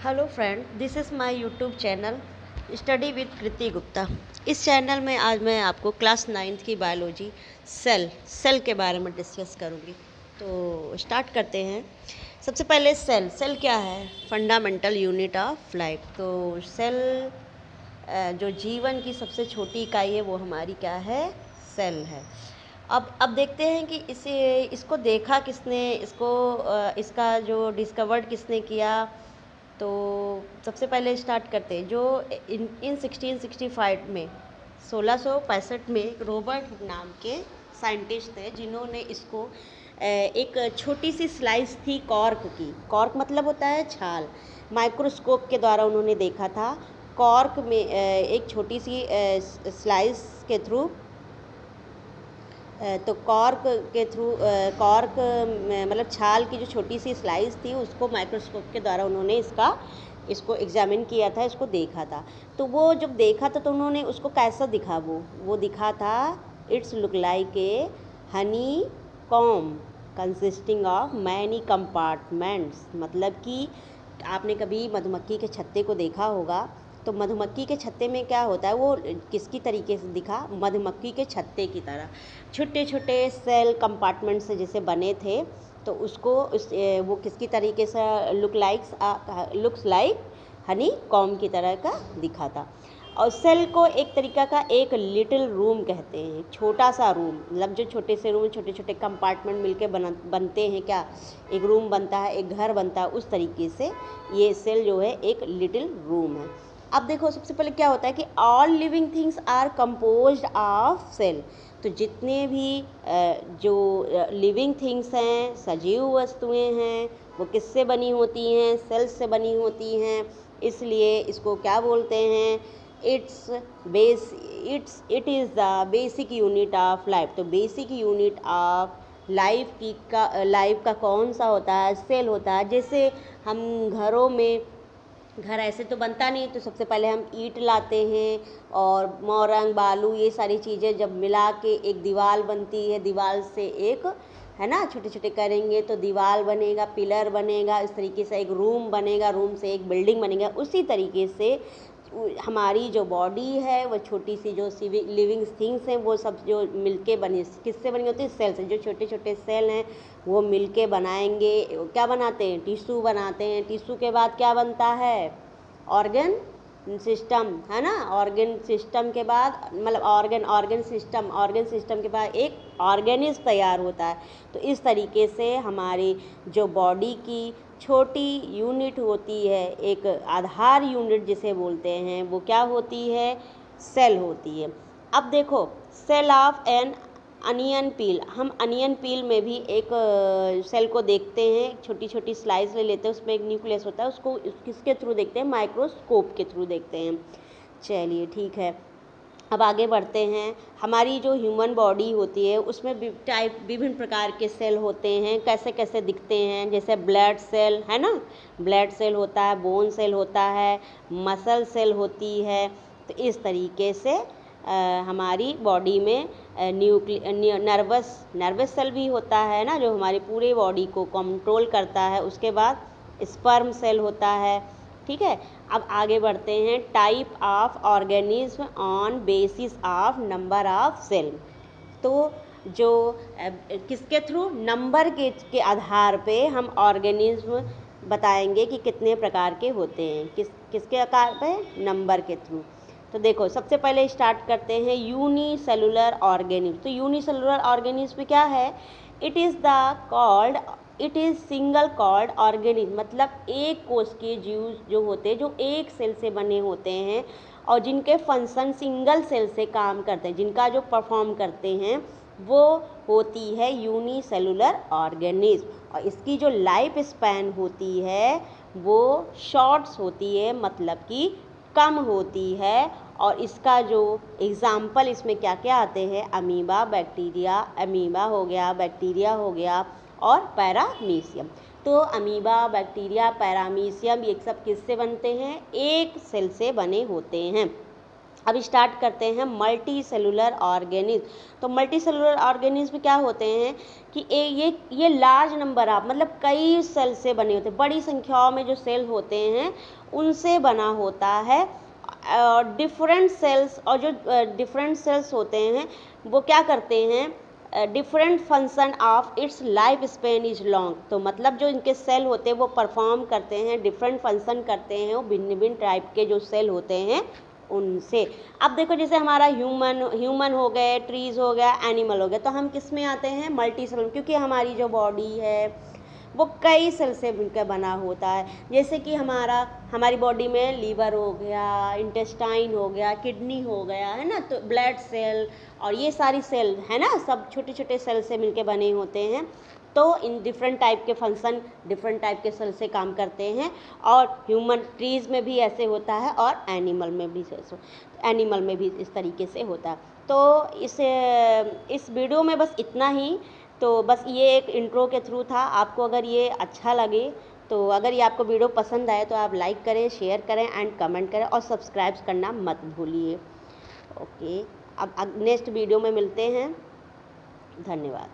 Hello friend, this is my YouTube channel study with Kriti Gupta. इस channel में आज मैं आपको क्लास 9th की बायोलॉजी सेल के बारे में डिस्कस करूँगी। तो स्टार्ट करते हैं। सबसे पहले सेल क्या है? Fundamental unit of life. तो सेल जो जीवन की सबसे छोटी इकाई है वो हमारी क्या है? सेल है। अब देखते हैं कि इसको देखा किसने, इसका जो डिस्कवर्ड किसने किया। तो सबसे पहले स्टार्ट करते हैं। जो इन 1665 में 1665 में एक रॉबर्ट नाम के साइंटिस्ट थे जिन्होंने इसको एक छोटी सी स्लाइस थी कॉर्क की। कॉर्क मतलब होता है छाल। माइक्रोस्कोप के द्वारा उन्होंने देखा था कॉर्क में एक छोटी सी स्लाइस के थ्रू। तो कॉर्क मतलब छाल की जो छोटी सी स्लाइस थी उसको माइक्रोस्कोप के द्वारा उन्होंने इसको एग्जामिन किया था, इसको देखा था। तो वो जब देखा था तो उन्होंने उसको कैसा दिखा, वो दिखा था it's look like a Honey com consisting of many compartments. मतलब कि आपने कभी मधुमक्खी के छत्ते को देखा होगा। तो मधुमक्खी के छत्ते में क्या होता है, वो किसकी तरीके से दिखा? मधुमक्खी के छत्ते की तरह छोटे छोटे सेल कंपार्टमेंट से जैसे बने थे। तो वो किसकी तरीके से लुक्स लाइक हनी कॉम की तरह का दिखा था। और सेल को एक तरीका का एक लिटिल रूम कहते हैं, छोटा सा रूम। मतलब जो छोटे से रूम, छोटे छोटे कंपार्टमेंट मिलके बनते हैं, क्या एक रूम बनता है, एक घर बनता है, उस तरीके से ये सेल जो है एक लिटिल रूम है। अब देखो, सबसे पहले क्या होता है कि all living things are composed of cell. तो जितने भी जो लिविंग थिंग्स हैं, सजीव वस्तुएं हैं, वो किससे बनी होती हैं? सेल्स से बनी होती हैं। इसलिए इसको क्या बोलते हैं? It is the basic unit of life. तो बेसिक यूनिट ऑफ लाइफ का कौन सा होता है? सेल होता है। जैसे हम घरों में, घर ऐसे तो बनता नहीं, तो सबसे पहले हम ईंट लाते हैं और मोरंग बालू ये सारी चीज़ें जब मिला के एक दीवार बनती है। दीवार से एक, है ना, छोटे छोटे करेंगे तो दीवार बनेगा, पिलर बनेगा, इस तरीके से एक रूम बनेगा, रूम से एक बिल्डिंग बनेगा। उसी तरीके से हमारी जो बॉडी है, वो छोटी सी जो लिविंग थिंग्स हैं, वो सब जो मिलके बनी, किससे बनी होती है? सेल से। जो छोटे छोटे सेल हैं वो मिलके बनाएंगे, क्या बनाते हैं? टिश्यू बनाते हैं। टिश्यू के बाद क्या बनता है? ऑर्गन सिस्टम, है ना। ऑर्गन सिस्टम के बाद, मतलब ऑर्गन सिस्टम के बाद एक ऑर्गेनिज्म तैयार होता है। तो इस तरीके से हमारी जो बॉडी की छोटी यूनिट होती है, एक आधार यूनिट जिसे बोलते हैं, वो क्या होती है? सेल होती है। अब देखो, cell of an onion peel. हम अनियन पील में भी एक सेल को देखते हैं। छोटी छोटी स्लाइस ले लेते हैं, उसमें एक न्यूक्लियस होता है, उसको किसके थ्रू देखते हैं? माइक्रोस्कोप के थ्रू देखते हैं। चलिए ठीक है, अब आगे बढ़ते हैं। हमारी जो ह्यूमन बॉडी होती है उसमें विभिन्न प्रकार के सेल होते हैं। कैसे कैसे दिखते हैं? जैसे ब्लड सेल, है ना, ब्लड सेल होता है, बोन सेल होता है, मसल सेल होती है। तो इस तरीके से हमारी बॉडी में नर्वस सेल भी होता है ना, जो हमारी पूरे बॉडी को कंट्रोल करता है। उसके बाद स्पर्म सेल होता है। ठीक है, अब आगे बढ़ते हैं। Type of organism on basis of number of cell. तो जो किसके थ्रू? नंबर के आधार पे हम ऑर्गेनिज्म बताएंगे कि कितने प्रकार के होते हैं। किसके आधार पे? नंबर के थ्रू। तो देखो, सबसे पहले स्टार्ट करते हैं यूनिसेलुलर ऑर्गेनिज्म। तो यूनिसेलुलर ऑर्गेनिज्म क्या है? It is single called organism. मतलब एक कोष के जीव जो होते हैं, जो एक सेल से बने होते हैं और जिनके फंक्शन सिंगल सेल से काम करते हैं, जिनका जो परफॉर्म करते हैं, वो होती है यूनिसेलुलर ऑर्गेनिज्म। और इसकी जो लाइफ स्पैन होती है वो शॉर्ट्स होती है, मतलब कि कम होती है। और इसका जो एग्ज़ाम्पल इसमें क्या क्या आते हैं? अमीबा, बैक्टीरिया, अमीबा हो गया, बैक्टीरिया हो गया, और पैरामीशियम। तो अमीबा, बैक्टीरिया, पैरामीशियम, ये सब किससे बनते हैं? एक सेल से बने होते हैं। अब स्टार्ट करते हैं मल्टी सेलुलर ऑर्गेनिज्म। तो मल्टी सेलुलर ऑर्गेनिज्म क्या होते हैं कि ये लार्ज नंबर ऑफ, मतलब कई सेल से बने होते हैं, बड़ी संख्याओं में जो सेल होते हैं उनसे बना होता है। डिफरेंट सेल्स, और जो डिफरेंट सेल्स होते हैं वो क्या करते हैं, different function of its life span is long. तो मतलब जो इनके सेल होते हैं वो परफॉर्म करते हैं, डिफरेंट फंक्शन करते हैं, वो भिन्न भिन्न टाइप के जो सेल होते हैं उनसे। अब देखो जैसे हमारा ह्यूमन हो गए, ट्रीज हो गया, एनिमल हो गया, तो हम किस में आते हैं, मल्टी सेल, क्योंकि हमारी जो बॉडी है वो कई सेल से मिलकर बना होता है। जैसे कि हमारी बॉडी में लीवर हो गया, इंटेस्टाइन हो गया, किडनी हो गया, है ना, तो ब्लड सेल और ये सारी सेल है ना, सब छोटे छोटे सेल से मिलके बने होते हैं। तो इन डिफरेंट टाइप के फंक्शन डिफरेंट टाइप के सेल से काम करते हैं। और ह्यूमन ट्रीज में भी ऐसे होता है और एनिमल में भी इस तरीके से होता है। तो इस वीडियो में बस इतना ही। तो बस ये एक इंट्रो के थ्रू था। आपको अगर ये अच्छा लगे, तो अगर ये आपको वीडियो पसंद आए तो आप लाइक करें, शेयर करें एंड कमेंट करें, और सब्सक्राइब करना मत भूलिए। ओके, अब नेक्स्ट वीडियो में मिलते हैं। धन्यवाद।